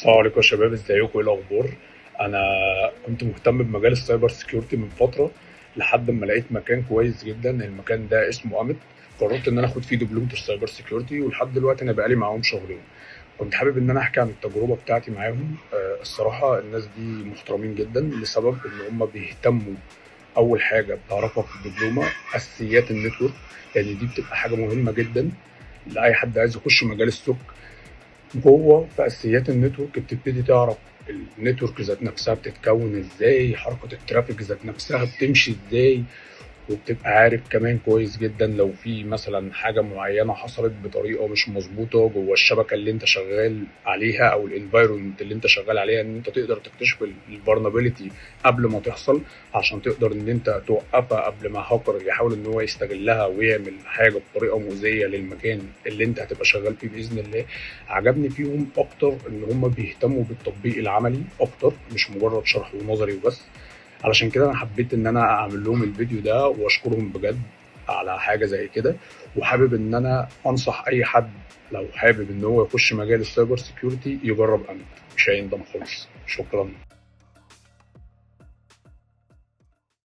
السلام عليكم يا شباب، ازيكم؟ ايه الاخبار؟ انا كنت مهتم بمجال السايبر سيكيورتي من فتره، لحد ما لقيت مكان كويس جدا. المكان ده اسمه امت. قررت ان انا اخد فيه دبلومه السايبر سيكيورتي، ولحد دلوقتي انا بقالي معاهم شهرين. كنت حابب ان انا احكي عن التجربه بتاعتي معاهم. الصراحه الناس دي محترمين جدا، لسبب ان هم بيهتموا. اول حاجه بتعرفها في الدبلومه اساسيات النتورك، يعني دي بتبقى حاجه مهمه جدا لاي حد عايز يخش مجال السوك. جوه في اساسيات النتورك بتبتدي تعرف النتورك ذات نفسها بتتكون ازاي، حركه الترافيك ذات نفسها بتمشي ازاي. وبتبقى عارف كمان كويس جدا لو في مثلا حاجة معينة حصلت بطريقة مش مظبوطة جوه الشبكة اللي انت شغال عليها او الانفايرمنت اللي انت شغال عليها، ان انت تقدر تكتشف الفولنربيلتي قبل ما تحصل، عشان تقدر ان انت توقفها قبل ما هاكر يحاول ان هو يستغلها ويعمل حاجة بطريقة مؤذية للمكان اللي انت هتبقى شغال فيه بإذن الله. عجبني فيهم اكتر ان هم بيهتموا بالتطبيق العملي اكتر، مش مجرد شرح ونظري وبس. علشان كده انا حبيت ان انا اعمل لهم الفيديو ده واشكرهم بجد على حاجه زي كده. وحابب ان انا انصح اي حد لو حابب ان هو يخش مجال السايبر سيكيورتي يجرب امن، مش هيندم خالص. شكرا.